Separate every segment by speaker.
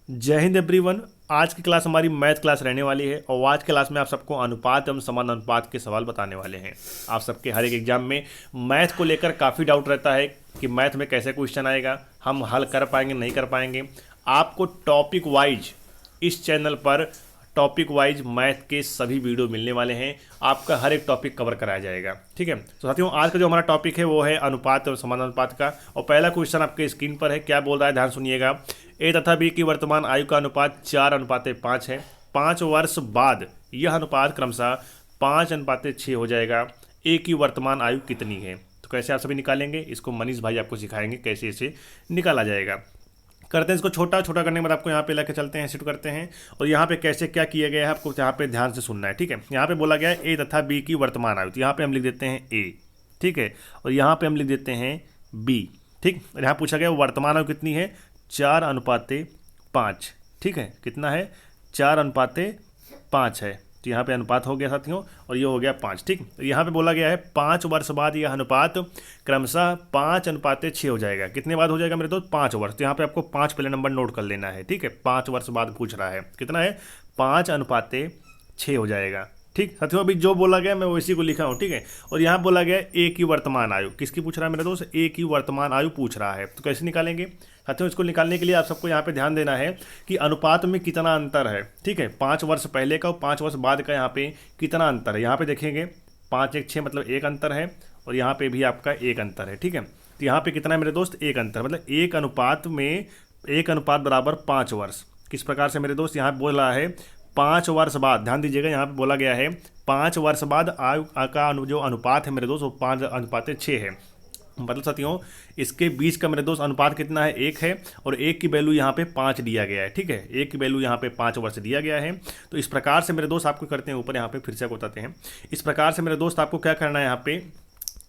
Speaker 1: जय हिंद एवरीवन। आज की क्लास हमारी मैथ क्लास रहने वाली है और आज की क्लास में आप सबको अनुपात एवं समानुपात के सवाल बताने वाले हैं। आप सबके हर एक एग्जाम में मैथ को लेकर काफ़ी डाउट रहता है कि मैथ में कैसे क्वेश्चन आएगा, हम हल कर पाएंगे नहीं कर पाएंगे। आपको टॉपिक वाइज इस चैनल पर टॉपिक वाइज मैथ के सभी वीडियो मिलने वाले हैं। आपका हर एक टॉपिक कवर कराया जाएगा। ठीक है, तो साथियों आज का जो हमारा टॉपिक है वो है अनुपात और समानुपात का। और पहला क्वेश्चन आपके स्क्रीन पर है, क्या बोल रहा है ध्यान सुनिएगा। ए तथा बी की वर्तमान आयु का अनुपात 4:5 है। 5 वर्ष बाद यह अनुपात क्रमशः 5:6 हो जाएगा। ए की वर्तमान आयु कितनी है? तो कैसे आप सभी निकालेंगे, इसको मनीष भाई आपको सिखाएंगे कैसे इसे निकाला जाएगा। करते हैं इसको छोटा छोटा करने के बाद आपको यहाँ पे लेके चलते हैं, शिफ्ट करते हैं। और यहाँ पे कैसे क्या किया गया है आपको यहाँ पे ध्यान से सुनना है। ठीक है, यहाँ पे बोला गया है ए तथा बी की वर्तमान आयु, तो यहाँ पे हम लिख देते हैं ए। ठीक है, और यहाँ पे हम लिख देते हैं बी। ठीक, और यहाँ पूछा गया वर्तमान आयु कितनी है, 4:5। ठीक है, कितना है, 4:5 है। तो यहाँ पे अनुपात हो गया साथियों, और ये हो गया 5। ठीक, तो यहाँ पे बोला गया है 5 वर्ष बाद यह अनुपात क्रमशः 5:6 हो जाएगा। कितने बाद हो जाएगा मेरे दोस्त, 5 वर्ष। तो यहाँ पे आपको 5 पहले नंबर नोट कर लेना है। ठीक है, 5 वर्ष बाद पूछ रहा है, कितना है, 5:6 हो जाएगा। ठीक साथियों, अभी जो बोला गया मैं वैसी को लिखा हूँ। ठीक है, और यहाँ बोला गया ए की वर्तमान आयु, किसकी पूछ रहा है मेरे दोस्त, ए की वर्तमान आयु पूछ रहा है। तो कैसे निकालेंगे साथियों, इसको निकालने के लिए आप सबको यहाँ पे ध्यान देना है कि अनुपात में कितना अंतर है। ठीक है, 5 वर्ष पहले का और 5 वर्ष बाद का यहाँ पे कितना अंतर है। यहाँ पे देखेंगे 5 1 6 मतलब एक अंतर है, और यहाँ पे भी आपका एक अंतर है। ठीक है, तो यहाँ पे कितना है मेरे दोस्त, एक अंतर, मतलब एक अनुपात में एक अनुपात बराबर 5 वर्ष। किस प्रकार से मेरे दोस्त, यहाँ बोल रहा है 5 वर्ष बाद, ध्यान दीजिएगा यहाँ पे बोला गया है 5 वर्ष बाद आयु का जो अनुपात है मेरे दोस्त वो 5:6 है। मतलब साथियों इसके बीच का मेरे दोस्त अनुपात कितना है, 1 है, और 1 की वैल्यू यहाँ पे 5 दिया गया है। ठीक है, 1 की वैल्यू यहाँ पे 5 वर्ष दिया गया है। तो इस प्रकार से मेरे दोस्त आपको करते हैं, ऊपर यहाँ पे फिर से बताते हैं। इस प्रकार से मेरे दोस्त आपको क्या करना है, यहाँ पे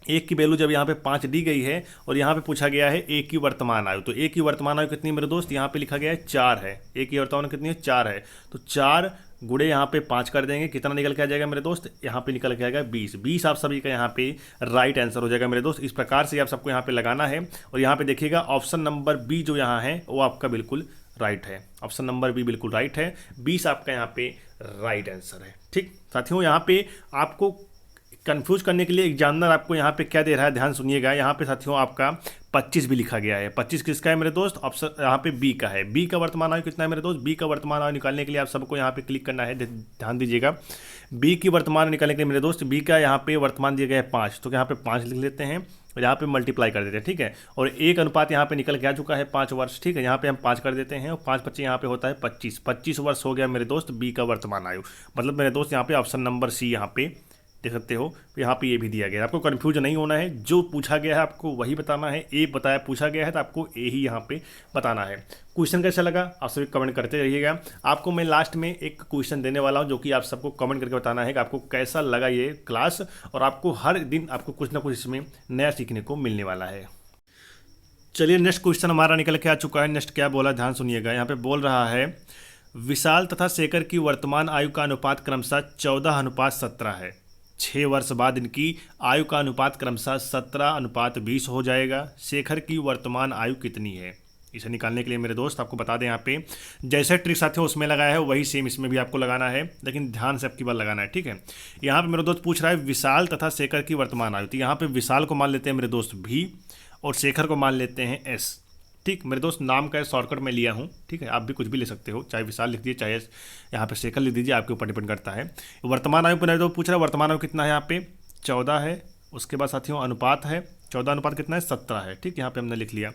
Speaker 1: 1 की वैल्यू जब यहाँ पे 5 दी गई है और यहाँ पे पूछा गया है ए की वर्तमान आयु, तो ए की वर्तमान आयु कितनी मेरे दोस्त, यहाँ पे लिखा गया है 4 है। ए की वर्तमान आयु कितनी है, 4 है। तो 4 गुड़े यहाँ पे 5 कर देंगे, कितना निकल के आ जाएगा मेरे दोस्त, यहाँ पे निकल के आएगा 20। 20 आप सभी का यहाँ पे राइट आंसर हो जाएगा मेरे दोस्त। इस प्रकार से आप सबको यहाँ पे लगाना है। और यहाँ पे देखिएगा ऑप्शन नंबर बी जो यहाँ है वो आपका बिल्कुल राइट है। ऑप्शन नंबर बी बिल्कुल राइट है, 20 आपका यहाँ पे राइट आंसर है। ठीक साथियों, यहाँ पे आपको कंफ्यूज करने के लिए एग्जामिनर आपको यहाँ पे क्या दे रहा है, ध्यान सुनिएगा। यहाँ पे साथियों आपका 25 भी लिखा गया है। 25 किसका है मेरे दोस्त, ऑप्शन यहाँ पे बी का है। बी का वर्तमान आयु कितना है मेरे दोस्त, बी का वर्तमान आयु निकालने के लिए आप सबको यहाँ पे क्लिक करना है, ध्यान दीजिएगा। बी की वर्तमान निकालने के लिए मेरे दोस्त बी का यहाँ पे वर्तमान दिया गया है 5, तो यहाँ पे 5 लिख लेते हैं और यहाँ पे मल्टीप्लाई कर देते हैं। ठीक है, और एक अनुपात यहाँ पे निकल के आ चुका है 5 वर्ष। ठीक है, यहाँ पे हम 5 कर देते हैं और 5 25 यहाँ पे होता है 25। 25 वर्ष हो गया मेरे दोस्त बी का वर्तमान आयु। मतलब मेरे दोस्त यहाँ पे ऑप्शन नंबर सी यहाँ पे देख सकते हो, यहाँ पे ये भी दिया गया है। आपको कन्फ्यूज नहीं होना है, जो पूछा गया है आपको वही बताना है। ए बताया पूछा गया है तो आपको ए ही यहाँ पे बताना है। क्वेश्चन कैसा लगा आप सभी कमेंट करते रहिएगा। आपको मैं लास्ट में एक क्वेश्चन देने वाला हूँ जो कि आप सबको कमेंट करके बताना है कि आपको कैसा लगा ये क्लास, और आपको हर दिन आपको कुछ ना कुछ इसमें नया सीखने को मिलने वाला है। चलिए नेक्स्ट क्वेश्चन हमारा निकल के आ चुका है। नेक्स्ट क्या बोला ध्यान सुनिएगा। यहाँ पे बोल रहा है विशाल तथा शेखर की वर्तमान आयु का अनुपात क्रमशः 14:17 है। 6 वर्ष बाद इनकी आयु का अनुपात क्रमशः 17:20 हो जाएगा। शेखर की वर्तमान आयु कितनी है? इसे निकालने के लिए मेरे दोस्त आपको बता दें, यहाँ पे जैसे ट्रिक साथियों उसमें लगाया है वही सेम इसमें भी आपको लगाना है, लेकिन ध्यान से आपकी बात लगाना है। ठीक है, यहाँ पे मेरे दोस्त पूछ रहा है विशाल तथा शेखर की वर्तमान आयु, तो यहाँ पे विशाल को मान लेते हैं मेरे दोस्त भी, और शेखर को मान लेते हैं एस। ठीक मेरे दोस्त, नाम का शॉर्टकट मैं लिया हूँ। ठीक है, आप भी कुछ भी ले सकते हो, चाहे विशाल लिख दीजिए चाहे यहाँ पे शेखर लिख दीजिए, आपके ऊपर डिपेंड करता है। वर्तमान आयु पर तो पूछ रहा है वर्तमान आयु कितना है, यहाँ पे 14 है। उसके बाद साथियों अनुपात है 14 अनुपात कितना है, 17 है। ठीक, यहाँ पे हमने लिख लिया।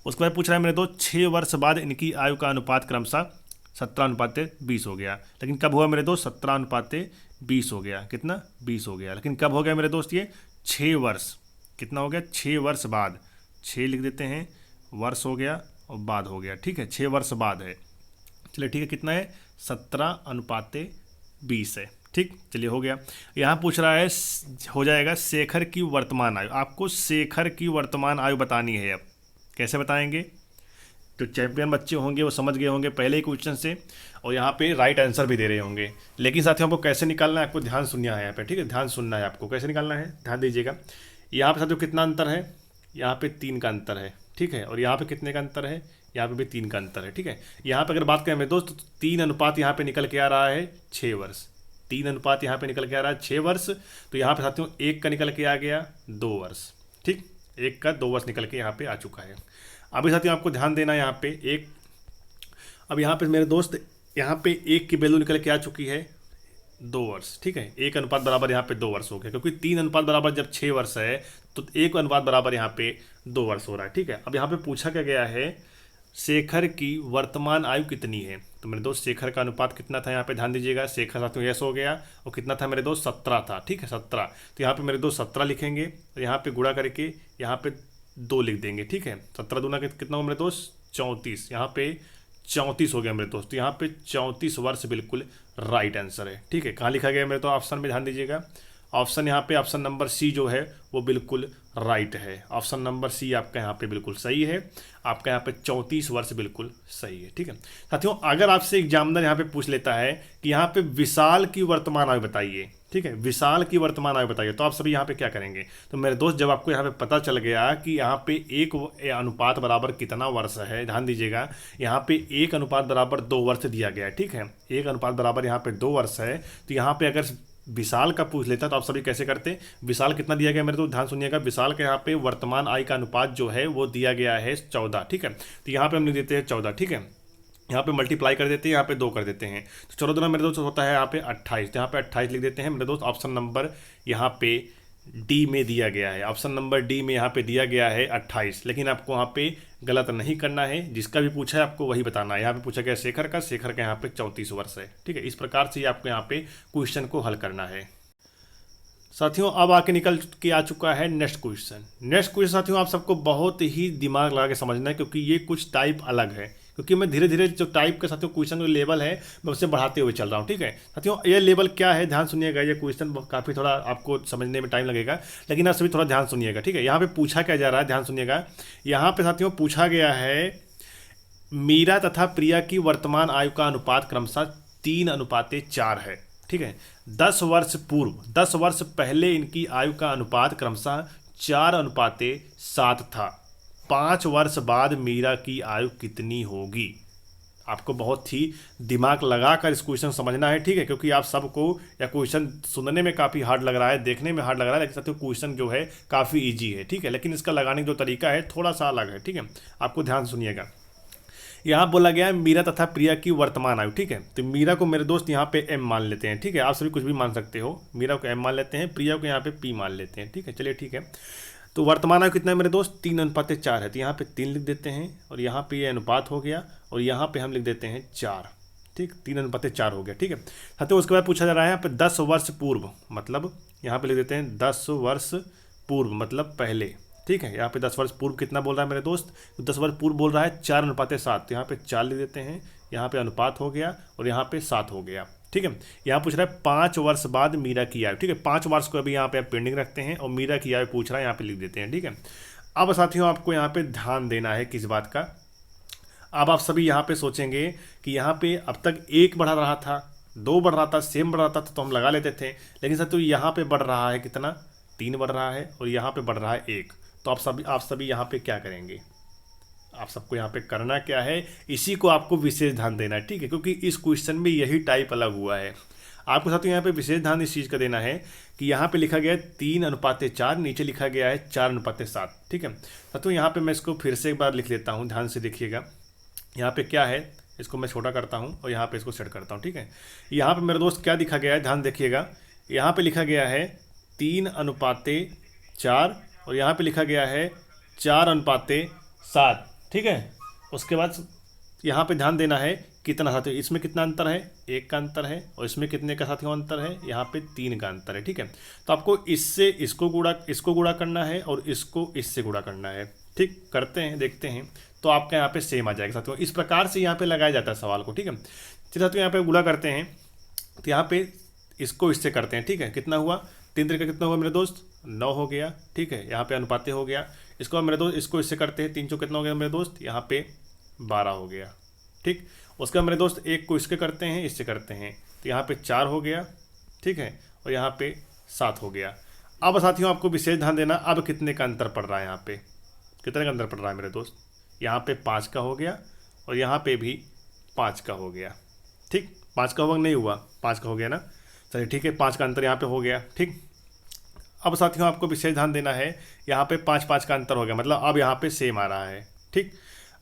Speaker 1: उसके बाद पूछ रहा है मेरे दोस्त 6 वर्ष बाद इनकी आयु का अनुपात क्रमशः 17:20 हो गया। लेकिन कब हुआ मेरे दोस्त, 17:20 हो गया। कितना, 20 हो गया। लेकिन कब हो गया मेरे दोस्त, ये 6 वर्ष, कितना हो गया, 6 वर्ष बाद। 6 लिख देते हैं, वर्ष हो गया और बाद हो गया। ठीक है, 6 वर्ष बाद है। चलिए ठीक है, कितना है, 17:20 है। ठीक, चलिए हो गया। यहाँ पूछ रहा है हो जाएगा शेखर की वर्तमान आयु। आपको शेखर की वर्तमान आयु बतानी है। अब कैसे बताएंगे, तो चैंपियन बच्चे होंगे वो समझ गए होंगे पहले ही क्वेश्चन से, और यहाँ पे राइट आंसर भी दे रहे होंगे। लेकिन साथियों आपको कैसे निकालना है, आपको ध्यान सुनना है यहाँ पे। ठीक है, ध्यान सुनना है आपको, कैसे निकालना है ध्यान दीजिएगा। यहाँ पे साथियों कितना अंतर है, यहाँ पे 3 का अंतर है। ठीक है, और यहाँ पे कितने का अंतर है, यहाँ पे भी 3 का अंतर है, ठीक है। यहाँ पे अगर बात करें मेरे दोस्त तो 3 अनुपात यहाँ पे निकल के आ रहा है 6 वर्ष, 3 अनुपात यहाँ पे निकल के आ रहा है 6 वर्ष। तो यहाँ पे साथियों 1 का निकल के आ गया 2 वर्ष, ठीक, 1 का 2 वर्ष निकल के यहाँ पे आ चुका है। अभी साथियों आपको ध्यान देना यहाँ पे एक, अब यहाँ पे मेरे दोस्त यहाँ पे 1 की वैल्यू निकल के आ चुकी है 2 वर्ष, ठीक है। 1 अनुपात बराबर यहाँ पे 2 वर्ष हो गया, क्योंकि 3 अनुपात बराबर जब 6 वर्ष है तो 1 अनुपात बराबर यहाँ पे 2 वर्ष हो रहा है, ठीक है। अब यहाँ पे पूछा क्या गया है, शेखर की वर्तमान आयु कितनी है। तो मेरे दोस्त शेखर का अनुपात कितना था, यहाँ पे ध्यान दीजिएगा। शेखर साथियों यस हो गया, और कितना था मेरे दोस्त 17 था, ठीक है 17। तो यहाँ पे मेरे दोस्त 17 लिखेंगे, और यहाँ पे गुणा करके यहाँ पे 2 लिख देंगे, ठीक है। 17 दूना कितना हो मेरे दोस्त 34, यहाँ पे 34 हो गया मेरे दोस्त। यहाँ पे 34 वर्ष बिल्कुल राइट आंसर है, ठीक है। कहाँ लिखा गया मेरे तो ऑप्शन में ध्यान दीजिएगा, ऑप्शन यहाँ पे ऑप्शन नंबर सी जो है वो बिल्कुल राइट है। ऑप्शन नंबर सी आपका यहाँ पे बिल्कुल सही है, आपका यहाँ पे 34 वर्ष बिल्कुल सही है, ठीक है। साथियों अगर आपसे एग्जामिनर यहाँ पे पूछ लेता है कि यहाँ पे विशाल की वर्तमान आयु बताइए, ठीक है, विशाल की वर्तमान आयु बताइए, तो आप सभी यहाँ पे क्या करेंगे। तो मेरे दोस्त जब आपको यहाँ पे पता चल गया कि यहाँ पे 1 अनुपात बराबर कितना वर्ष है, ध्यान दीजिएगा यहाँ पे 1 अनुपात बराबर 2 वर्ष दिया गया है, ठीक है। 1 अनुपात बराबर यहाँ पे 2 वर्ष है, तो यहाँ पे अगर विशाल का पूछ लेता तो आप सभी कैसे करते। विशाल कितना दिया गया मेरे तो ध्यान सुनिएगा, विशाल के यहाँ पे वर्तमान आय का अनुपात जो है वो दिया गया है 14, ठीक है। तो यहाँ पे हम लिख देते हैं 14, ठीक है। यहाँ पे मल्टीप्लाई कर देते हैं, यहाँ पे 2 कर देते हैं, तो 14 दूना मेरे दोस्त होता है यहाँ पे 28, तो यहाँ पे 28 लिख देते हैं मेरे दोस्त। ऑप्शन नंबर यहाँ पे डी में दिया गया है, ऑप्शन नंबर डी में यहाँ पे दिया गया है 28, लेकिन आपको यहाँ पे गलत नहीं करना है, जिसका भी पूछा है आपको वही बताना है। यहाँ पे पूछा गया शेखर का, शेखर का यहाँ पे 34 वर्ष है, ठीक है। इस प्रकार से आपको यहाँ पे क्वेश्चन को हल करना है। साथियों अब आके निकल के आ चुका है नेक्स्ट क्वेश्चन। नेक्स्ट क्वेश्चन साथियों आप सबको बहुत ही दिमाग लगा के समझना है, क्योंकि ये कुछ टाइप अलग है, क्योंकि मैं धीरे धीरे जो टाइप के साथियों क्वेश्चन जो लेवल है मैं उससे बढ़ाते हुए चल रहा हूँ, ठीक है। साथियों ये लेवल क्या है ध्यान सुनिएगा, ये क्वेश्चन काफ़ी थोड़ा आपको समझने में टाइम लगेगा, लेकिन आप सभी थोड़ा ध्यान सुनिएगा, ठीक है। यहाँ पे पूछा क्या जा रहा है ध्यान सुनिएगा, यहाँ पे साथियों पूछा गया है मीरा तथा प्रिया की वर्तमान आयु का अनुपात क्रमशः 3:4 है, ठीक है। 10 वर्ष पूर्व, 10 वर्ष पहले इनकी आयु का अनुपात क्रमशः 4:7 था। 5 वर्ष बाद मीरा की आयु कितनी होगी। आपको बहुत ही दिमाग लगाकर इस क्वेश्चन समझना है, ठीक है, क्योंकि आप सबको यह क्वेश्चन सुनने में काफ़ी हार्ड लग रहा है, देखने में हार्ड लग रहा है, लेकिन साथियों क्वेश्चन जो है काफ़ी इजी है, ठीक है। लेकिन इसका लगाने का जो तरीका है थोड़ा सा अलग है, ठीक है। आपको ध्यान सुनिएगा, यहाँ बोला गया है मीरा तथा प्रिया की वर्तमान आयु, ठीक है। तो मीरा को मेरे दोस्त यहाँ पे एम मान लेते हैं, ठीक है। आप सभी कुछ भी मान सकते हो, मीरा को एम मान लेते हैं, प्रिया को यहाँ पे पी मान लेते हैं, ठीक है। चलिए ठीक है, तो वर्तमान आयु कितना है मेरे दोस्त 3:4 है, तो यहाँ पे 3 लिख देते हैं, और यहाँ पे ये अनुपात हो गया, और यहाँ पे हम लिख देते हैं 4, ठीक, 3:4 हो गया, ठीक है। तो उसके बाद पूछा जा रहा है यहाँ पे 10 वर्ष पूर्व, मतलब यहाँ पे लिख देते हैं 10 वर्ष पूर्व मतलब पहले, ठीक है। यहाँ पे 10 वर्ष पूर्व कितना बोल रहा है मेरे दोस्त, तो 10 वर्ष पूर्व बोल रहा है 4:7, तो यहाँ पे 4 लिख देते हैं, यहाँ पे अनुपात हो गया, और यहाँ पे 7 हो गया, ठीक है। यहाँ पूछ रहा है 5 वर्ष बाद मीरा की आयु, ठीक है। 5 वर्ष को अभी यहाँ पे आप पेंडिंग रखते हैं, और मीरा की आयु पूछ रहा है, यहाँ पे लिख देते हैं, ठीक है। अब साथियों आपको यहाँ पे ध्यान देना है किस बात का। अब आप सभी यहाँ पे सोचेंगे कि यहाँ पे अब तक 1 बढ़ रहा था, 2 बढ़ रहा था, सेम बढ़ रहा था, तो हम लगा लेते थे, लेकिन साथियों यहाँ पे बढ़ रहा है कितना 3 बढ़ रहा है, और यहाँ पे बढ़ रहा है 1, तो आप सभी यहाँ पे क्या करेंगे। आप सबको यहाँ पे करना क्या है, इसी को आपको विशेष ध्यान देना है, ठीक है, क्योंकि इस क्वेश्चन में यही टाइप अलग हुआ है। आपको साथियों यहाँ पे विशेष ध्यान इस चीज़ का देना है कि यहाँ पे लिखा गया है 3:4, नीचे लिखा गया है 4:7, ठीक है। साथियों यहाँ पे मैं इसको फिर से एक बार लिख लेता हूँ, ध्यान से देखिएगा। यहाँ पे क्या है, इसको मैं छोटा करता हूँ और यहाँ पे इसको सेट करता हूँ, ठीक है। यहाँ पे मेरे दोस्त क्या लिखा गया है ध्यान देखिएगा, यहाँ पे लिखा गया है 3:4, और यहाँ पे लिखा गया है 4:7, ठीक है। उसके बाद यहाँ पे ध्यान देना है कितना साथियों, इसमें कितना अंतर है 1 का अंतर है, और इसमें कितने का साथियों अंतर है, यहाँ पे 3 का अंतर है, ठीक है। तो आपको इससे इसको गुणा करना है, और इसको इससे गुणा करना है, ठीक, करते हैं देखते हैं, तो आपका यहाँ पे सेम आ जाएगा साथियों। इस प्रकार से यहाँ पे लगाया जाता है सवाल को, ठीक है। चलिए साथियों यहाँ पे गुणा करते हैं, तो यहाँ पे इसको इससे करते हैं, ठीक है। कितना हुआ 3 का कितना हुआ मेरे दोस्त 9 हो गया, ठीक है। यहाँ पे अनुपाते हो गया, इसको मेरे दोस्त इसको इससे करते हैं, 3 चौक कितना हो गया मेरे दोस्त, यहाँ पे 12 हो गया, ठीक। उसके बाद मेरे दोस्त 1 को इसके करते हैं, इससे करते हैं, तो यहाँ पे 4 हो गया, ठीक है, और यहाँ पे 7 हो गया। अब साथियों आपको विशेष ध्यान देना, अब कितने का अंतर पड़ रहा है, यहाँ पे कितने का अंतर पड़ रहा है मेरे दोस्त, यहाँ पे 5 का हो गया और यहाँ पे भी 5 का हो गया। ठीक, 5 का होगा नहीं हुआ, 5 का हो गया ना। चलिए ठीक है, 5 का अंतर यहाँ पे हो गया। ठीक, अब साथियों आपको विशेष ध्यान देना है, यहाँ पे 5-5 का अंतर हो गया, मतलब अब यहाँ पे सेम आ रहा है। ठीक,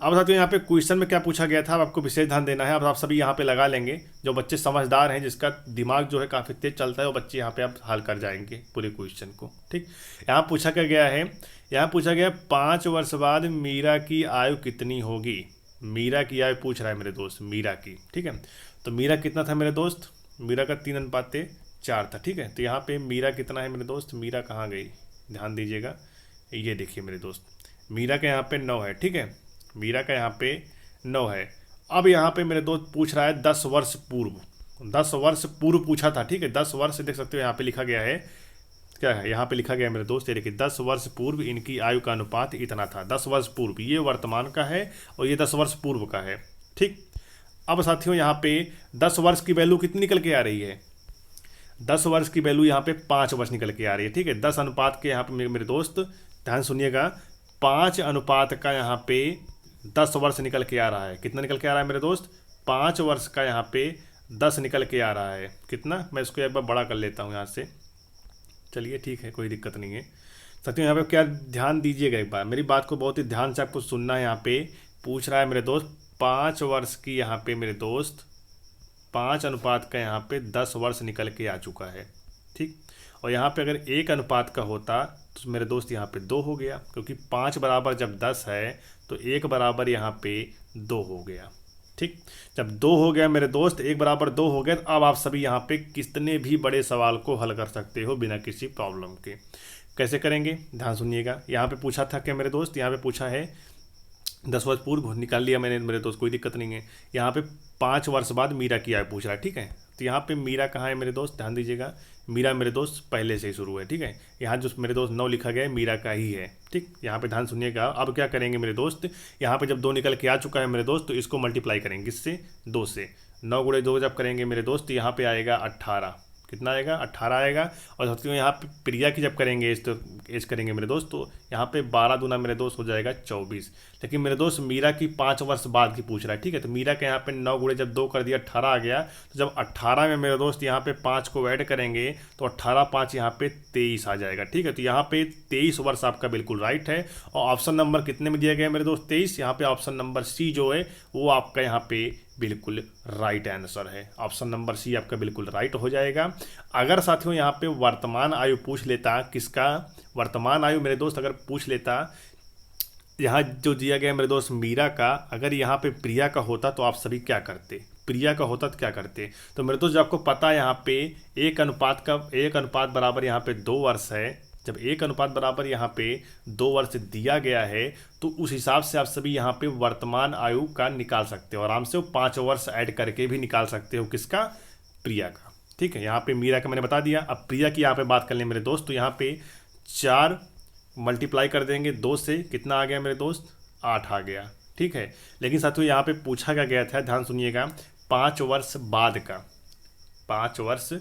Speaker 1: अब साथियों यहाँ पे क्वेश्चन में क्या पूछा गया था, अब आपको विशेष ध्यान देना है। अब आप सभी यहाँ पे लगा लेंगे, जो बच्चे समझदार हैं, जिसका दिमाग जो है काफ़ी तेज चलता है, वो बच्चे यहाँ पे आप हल कर जाएंगे पूरे क्वेश्चन को। ठीक, यहाँ पूछा क्या गया है, यहाँ पूछा गया 5 वर्ष बाद मीरा की आयु कितनी होगी। मीरा की आयु पूछ रहा है मेरे दोस्त, मीरा की। ठीक है, तो मीरा कितना था मेरे दोस्त, मीरा का 3:4 था। ठीक है, तो यहाँ पे मीरा कितना है मेरे दोस्त, मीरा कहाँ गई, ध्यान दीजिएगा, ये देखिए मेरे दोस्त, मीरा का यहाँ पे 9 है। ठीक है, मीरा का यहाँ पे 9 है। अब यहाँ पे मेरे दोस्त पूछ रहा है 10 वर्ष पूर्व, 10 वर्ष पूर्व पूछा था। ठीक है, 10 वर्ष देख सकते हो यहाँ पे लिखा गया है, क्या है यहाँ पे लिखा गया है मेरे दोस्त, ये देखिए 10 वर्ष पूर्व इनकी आयु का अनुपात इतना था। 10 वर्ष पूर्व, ये वर्तमान का है और ये 10 वर्ष पूर्व का है। ठीक, अब साथियों यहाँ पे 10 वर्ष की वैल्यू कितनी निकल के आ रही है, 10 वर्ष की वैल्यू यहाँ पे 5 वर्ष निकल के आ रही है। ठीक है, 10 अनुपात के यहाँ पे मेरे दोस्त ध्यान सुनिएगा, 5 अनुपात का यहाँ पे 10 वर्ष निकल के आ रहा है। कितना निकल के आ रहा है मेरे दोस्त, 5 वर्ष का यहाँ पे 10 निकल के आ रहा है। कितना, मैं इसको एक बार बड़ा कर लेता हूँ यहाँ से, चलिए ठीक है, कोई दिक्कत नहीं है। साथियों यहाँ पे क्या ध्यान दीजिएगा एक बार, मेरी बात को बहुत ही ध्यान से आपको सुनना है। यहाँ पे पूछ रहा है मेरे दोस्त 5 वर्ष की यहाँ पे मेरे दोस्त 5 अनुपात का यहाँ पे 10 वर्ष निकल के आ चुका है। ठीक, और यहाँ पे अगर 1 अनुपात का होता तो मेरे दोस्त यहाँ पे 2 हो गया, क्योंकि 5 बराबर जब 10 है तो 1 बराबर यहाँ पे 2 हो गया। ठीक, जब 2 हो गया मेरे दोस्त, 1 बराबर 2 हो गया, तो अब आप सभी यहाँ पे कितने भी बड़े सवाल को हल कर सकते हो बिना किसी प्रॉब्लम के। कैसे करेंगे, ध्यान सुनिएगा। यहाँ पे पूछा था क्या मेरे दोस्त, यहाँ पे पूछा है 10 वर्ष पूर्व, निकाल लिया मैंने मेरे दोस्त, कोई दिक्कत नहीं है। यहाँ पे 5 वर्ष बाद मीरा की आयु पूछ रहा है। ठीक है, तो यहाँ पे मीरा कहाँ है मेरे दोस्त, ध्यान दीजिएगा, मीरा मेरे दोस्त पहले से ही शुरू है। ठीक है, यहाँ जो मेरे दोस्त 9 लिखा गया है मीरा का ही है। ठीक, यहाँ पे ध्यान सुनिएगा। अब क्या करेंगे मेरे दोस्त, यहाँ पे जब 2 निकल के आ चुका है मेरे दोस्त, तो इसको मल्टीप्लाई करेंगे किससे, 2 से। 9 गुणे 2 जब करेंगे मेरे दोस्त, यहाँ पे आएगा 18, कितना आएगा, 18 आएगा। और साथियों यहाँ पे प्रिया की जब करेंगे इस, तो एज करेंगे मेरे दोस्त, तो यहाँ पे 12 दूना मेरे दोस्त हो जाएगा 24। लेकिन मेरे दोस्त मीरा की 5 वर्ष बाद की पूछ रहा है। ठीक है, तो मीरा के यहाँ पे 9 गुणे जब 2 कर दिया 18 आ गया, तो जब 18 में मेरे दोस्त यहाँ पे 5 को ऐड करेंगे तो 18 5 यहाँ पे 23 आ जाएगा। ठीक है, तो यहाँ पे 23 वर्ष आपका बिल्कुल राइट है। और ऑप्शन नंबर कितने में दिया गया है मेरे दोस्त, 23। यहाँ पे ऑप्शन नंबर सी जो है वो आपका यहाँ पे बिल्कुल राइट आंसर है। ऑप्शन नंबर सी आपका बिल्कुल राइट हो जाएगा। अगर साथियों यहाँ पे वर्तमान आयु पूछ लेता, किसका, वर्तमान आयु मेरे दोस्त अगर पूछ लेता, यहाँ जो दिया गया मेरे दोस्त मीरा का, अगर यहाँ पे प्रिया का होता तो आप सभी क्या करते, प्रिया का होता तो क्या करते। तो मेरे दोस्त जब आपको पता है यहाँ पे 1 अनुपात बराबर यहाँ पे 2 वर्ष है, जब 1 अनुपात बराबर यहाँ पे 2 वर्ष दिया गया है, तो उस हिसाब से आप सभी यहाँ पे वर्तमान आयु का निकाल सकते हो आराम से। 5 वर्ष ऐड करके भी निकाल सकते हो, किसका, प्रिया का। ठीक है, यहाँ पे मीरा का मैंने बता दिया। अब प्रिया की यहाँ पे बात कर लें मेरे दोस्त, तो यहाँ पे 4 मल्टीप्लाई कर देंगे 2 से, कितना आ गया मेरे दोस्त, 8 आ गया। ठीक है, लेकिन साथियों यहाँ पे पूछा क्या गया था, ध्यान सुनिएगा, 5 वर्ष बाद का, 5 वर्ष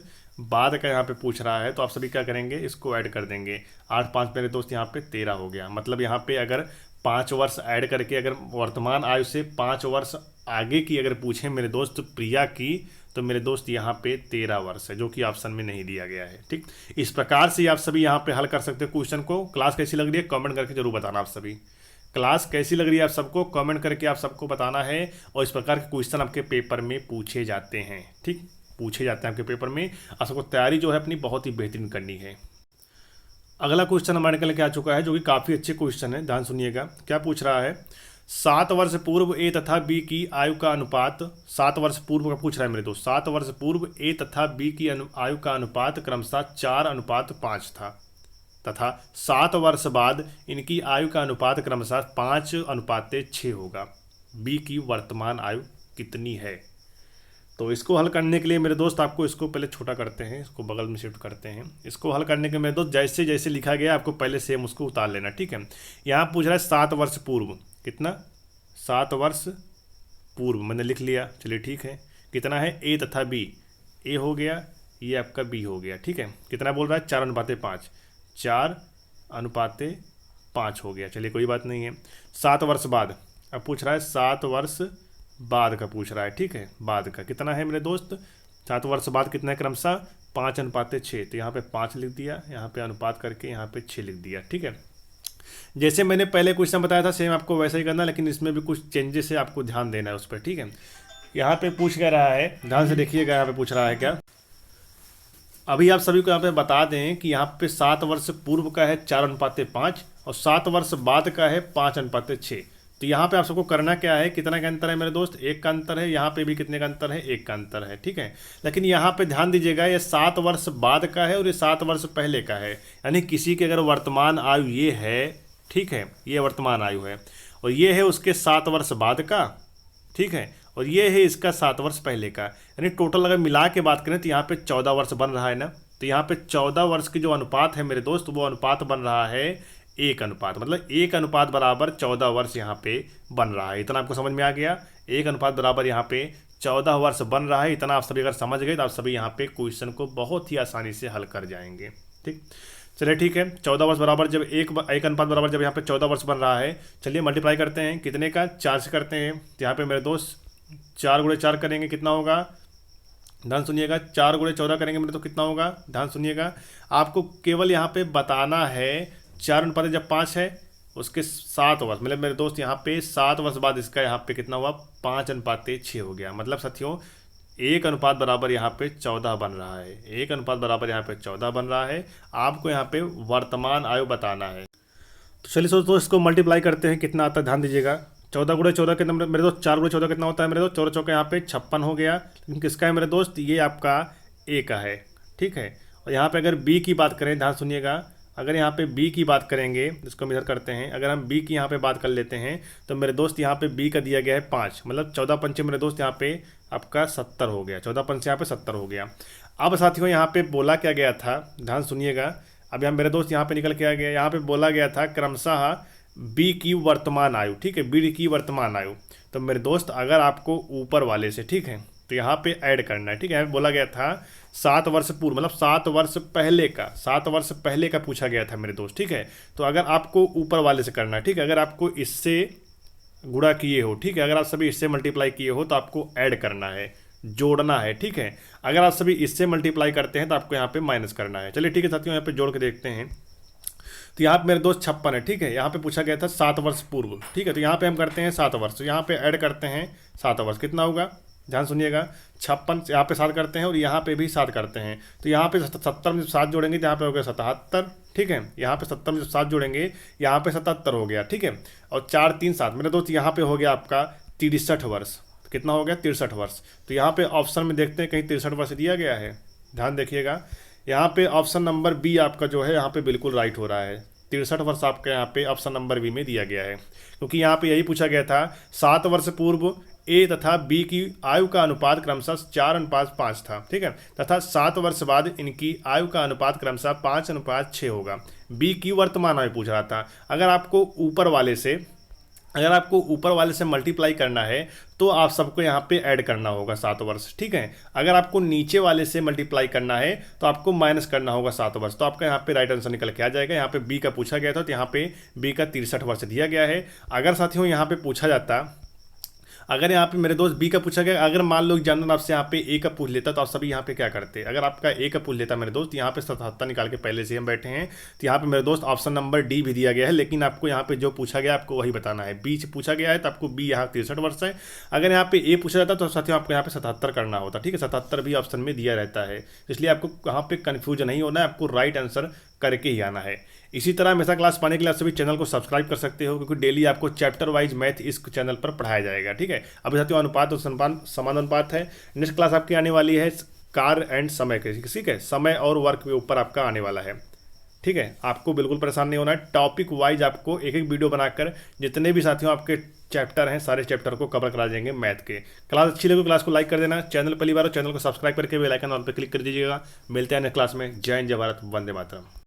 Speaker 1: बाद का यहाँ पे पूछ रहा है, तो आप सभी क्या करेंगे, इसको ऐड कर देंगे। 8 5 मेरे दोस्त यहाँ पे 13 हो गया। मतलब यहाँ पे अगर 5 वर्ष ऐड करके अगर वर्तमान आयु से 5 वर्ष आगे की अगर पूछें मेरे दोस्त प्रिया की, तो मेरे दोस्त यहाँ पे 13 वर्ष है, जो कि ऑप्शन में नहीं दिया गया है। ठीक, इस प्रकार से आप सभी यहाँ पे हल कर सकते हो क्वेश्चन को। क्लास कैसी लग रही है कमेंट करके जरूर बताना। आप सभी क्लास कैसी लग रही है आप सबको कमेंट करके आप सबको बताना है। और इस प्रकार के क्वेश्चन आपके पेपर में पूछे जाते हैं। ठीक, पूछे जाते हैं आपके पेपर में। आप सबको तैयारी जो है अपनी बहुत ही बेहतरीन करनी है। अगला क्वेश्चन हमारे निकल के आ चुका है, जो कि काफ़ी अच्छे क्वेश्चन है, ध्यान सुनिएगा। क्या पूछ रहा है, 7 वर्ष पूर्व ए तथा बी की आयु का अनुपात, 7 वर्ष पूर्व का पूछ रहा है मेरे दोस्त, 7 वर्ष पूर्व ए तथा बी की आयु का अनुपात क्रमशः 4:5 था, तथा 7 वर्ष बाद इनकी आयु का अनुपात क्रमशः 5:6 होगा। बी की वर्तमान आयु कितनी है। तो इसको हल करने के लिए मेरे दोस्त आपको इसको पहले छोटा करते हैं, इसको बगल में शिफ्ट करते हैं। इसको हल करने के मेरे दोस्त जैसे जैसे लिखा गया आपको पहले सेम उसको उतार लेना। ठीक है, यहाँ पूछ रहा है 7 वर्ष पूर्व, कितना, 7 वर्ष पूर्व मैंने लिख लिया, चलिए ठीक है। कितना है, ए तथा बी, ए हो गया, ये आपका बी हो गया। ठीक है, कितना बोल रहा है, 4:5, 4:5 हो गया, चलिए कोई बात नहीं है। 7 वर्ष बाद, अब पूछ रहा है 7 वर्ष बाद का पूछ रहा है, ठीक है, बाद का कितना है मेरे दोस्त, 7 वर्ष बाद कितना है क्रमशः 5:6। तो यहाँ पे 5 लिख दिया, यहाँ पे अनुपात करके यहाँ पे 6 लिख दिया, ठीक है। जैसे मैंने पहले क्वेश्चन बताया था सेम आपको वैसा ही करना, लेकिन इसमें भी कुछ चेंजेस है, आपको ध्यान देना है उस पर, ठीक है। यहाँ पे पूछ क्या रहा है, ध्यान से देखिएगा, यहाँ पे पूछ रहा है क्या, अभी आप सभी को यहाँ पे बता दें कि यहाँ पे 7 वर्ष पूर्व का है 4:5 और 7 वर्ष बाद का है 5:6। तो यहाँ पे आप सबको करना क्या है, कितना का अंतर है मेरे दोस्त, 1 का अंतर है, यहाँ पे भी कितने का अंतर है, 1 का अंतर है, ठीक है। लेकिन यहाँ पे ध्यान दीजिएगा, ये 7 वर्ष बाद का है और ये 7 वर्ष पहले का है, यानी किसी की अगर वर्तमान आयु ये है, ठीक है, ये वर्तमान आयु है और ये है उसके 7 वर्ष बाद का, ठीक है, और ये है इसका 7 वर्ष पहले का, यानी टोटल अगर मिला के बात करें तो यहाँ पे 14 वर्ष बन रहा है ना। तो यहाँ पे 14 वर्ष की जो अनुपात है मेरे दोस्त, वो अनुपात बन रहा है 1 अनुपात, मतलब 1 अनुपात बराबर 14 वर्ष यहाँ पे बन रहा है। इतना आपको समझ में आ गया, 1 अनुपात बराबर यहाँ पे 14 वर्ष बन रहा है। इतना आप सभी अगर समझ गए तो आप सभी यहाँ पे क्वेश्चन को बहुत ही आसानी से हल कर जाएंगे, ठीक। चलिए ठीक है, 14 वर्ष बराबर जब एक अनुपात बराबर जब यहाँ पे 14 वर्ष बन रहा है, चलिए मल्टीप्लाई करते हैं, कितने का, 4 से करते हैं। तो यहाँ पे मेरे दोस्त 4 × 4 करेंगे, कितना होगा, ध्यान सुनिएगा, 4 × 14 करेंगे मेरे तो कितना होगा, ध्यान सुनिएगा। आपको केवल यहाँ पे बताना है 4:5 है, उसके 7 वर्ष, मतलब मेरे दोस्त यहाँ पे 7 वर्ष बाद इसका यहाँ पे कितना हुआ, 5:6 हो गया। मतलब साथियों 1 अनुपात बराबर यहाँ पे 14 बन रहा है, 1 अनुपात बराबर यहाँ पे 14 बन रहा है। आपको यहाँ पे वर्तमान आयु बताना है। तो चलिए दोस्तों इसको मल्टीप्लाई करते हैं, कितना आता है, ध्यान दीजिएगा। 14 × 14 कितना मेरे दोस्त, 4 × 14 कितना होता है मेरे दोस्त, 14 चौके यहाँ पे 56 हो गया। लेकिन किसका है मेरे दोस्त, ये आपका ए का है, ठीक है। और यहाँ पे अगर बी की बात करें, ध्यान सुनिएगा, अगर यहाँ पे बी की बात करेंगे, इसको हम इधर करते हैं, अगर हम बी की यहाँ पे बात कर लेते हैं तो मेरे दोस्त यहाँ पे बी का दिया गया है 5, मतलब 14 पंचे मेरे दोस्त यहाँ पे आपका 70 हो गया, 14 पंचे यहाँ पे 70 हो गया। अब साथियों यहाँ पे बोला क्या गया था, ध्यान सुनिएगा, अब यहाँ मेरे दोस्त यहाँ पे निकल के आ गया, यहाँ पे बोला गया था क्रमशः बी की वर्तमान आयु, ठीक है, बी की वर्तमान आयु। तो मेरे दोस्त अगर आपको ऊपर वाले से, ठीक है, तो यहाँ पे ऐड करना है, ठीक है। बोला गया था 7 वर्ष पूर्व, मतलब 7 वर्ष पहले का, 7 वर्ष पहले का पूछा गया था मेरे दोस्त, ठीक है। तो अगर आपको ऊपर वाले से करना है, ठीक है, अगर आपको इससे गुणा किए हो, ठीक है, अगर आप सभी इससे मल्टीप्लाई किए हो तो आपको ऐड करना है, जोड़ना है, ठीक है। अगर आप सभी इससे मल्टीप्लाई करते हैं तो आपको यहाँ पे माइनस करना है। चलिए ठीक है साथियों, यहाँ पे जोड़ के देखते हैं। तो यहाँ पे मेरे दोस्त 56 है, ठीक है, यहाँ पे पूछा गया था 7 वर्ष पूर्व, ठीक है। तो यहाँ पे हम करते हैं 7 वर्ष, तो यहाँ पे ऐड करते हैं 7 वर्ष, कितना होगा, ध्यान सुनिएगा, 56 यहाँ पे 7 करते हैं और यहाँ पे भी 7 करते हैं। तो यहाँ पे 70 में 7 जोड़ेंगे तो यहाँ पे हो गया 77, ठीक है। यहाँ पे 70 में 7 जोड़ेंगे, यहाँ पे 77 हो गया, ठीक है। और 4 3 7 मेरे दोस्त यहाँ पे हो गया आपका 63 वर्ष, कितना हो गया, 63 वर्ष। तो यहाँ पे ऑप्शन में देखते हैं कहीं 63 वर्ष दिया गया है, ध्यान देखिएगा, यहाँ पे ऑप्शन नंबर बी आपका जो है यहाँ पे बिल्कुल राइट हो रहा है, 63 वर्ष आपका यहाँ पे ऑप्शन नंबर बी में दिया गया है। क्योंकि यहाँ पे यही पूछा गया था 7 वर्ष पूर्व ए तथा बी की आयु का अनुपात क्रमशः 4:5 था, ठीक है, तथा 7 वर्ष बाद इनकी आयु का अनुपात क्रमशः 5:6 होगा। बी की वर्तमान आयु पूछ रहा था। अगर आपको ऊपर वाले से मल्टीप्लाई करना है तो आप सबको यहाँ पे ऐड करना होगा 7 वर्ष, ठीक है। अगर आपको नीचे वाले से मल्टीप्लाई करना है तो आपको माइनस करना होगा 7 वर्ष। तो आपका यहाँ पे राइट आंसर निकल के आ जाएगा। यहाँ पे बी का पूछा गया था तो यहाँ पे बी का 63 वर्ष दिया गया है। अगर साथियों यहाँ पे पूछा जाता, अगर यहाँ पे मेरे दोस्त बी का पूछा गया, अगर मान लो एग्जामिनर आपसे यहाँ पे ए का पूछ लेता तो आप सभी यहाँ पे क्या करते, अगर आपका ए का पूछ लेता मेरे दोस्त, यहाँ पे 77 निकाल के पहले से हम बैठे हैं, तो यहाँ पे मेरे दोस्त ऑप्शन नंबर डी भी दिया गया है, लेकिन आपको यहाँ पे जो पूछा गया आपको वही बताना है। बी पूछा गया है तो आपको बी यहाँ 63 वर्ष है। अगर यहाँ पे ए पूछा जाता तो साथियों आपको यहाँ पे 77 करना होता, ठीक है, 77 भी ऑप्शन में दिया रहता है, इसलिए आपको यहाँ पे कन्फ्यूजन नहीं होना है, आपको राइट आंसर करके ही आना है। इसी तरह हमेशा क्लास पाने के लिए आप सभी चैनल को सब्सक्राइब कर सकते हो, क्योंकि डेली आपको चैप्टर वाइज मैथ इस चैनल पर पढ़ाया जाएगा, ठीक है। अभी साथियों अनुपात और समान अनुपात है। नेक्स्ट क्लास आपकी आने वाली है कार्य एंड समय के, ठीक है, समय और वर्क के ऊपर आपका आने वाला है, ठीक है। आपको बिल्कुल परेशान नहीं होना है, टॉपिक वाइज आपको एक एक वीडियो बनाकर जितने भी साथियों आपके चैप्टर हैं सारे चैप्टर को कवर करा देंगे मैथ के। क्लास अच्छी लगे क्लास को लाइक कर देना, चैनल पहली बार हो चैनल को सब्सक्राइब करके बेल आइकन ऑल पर क्लिक कर दीजिएगा। मिलते हैं नेक्स्ट क्लास में। जय हिंद, जय भारत, वंदे मातरम।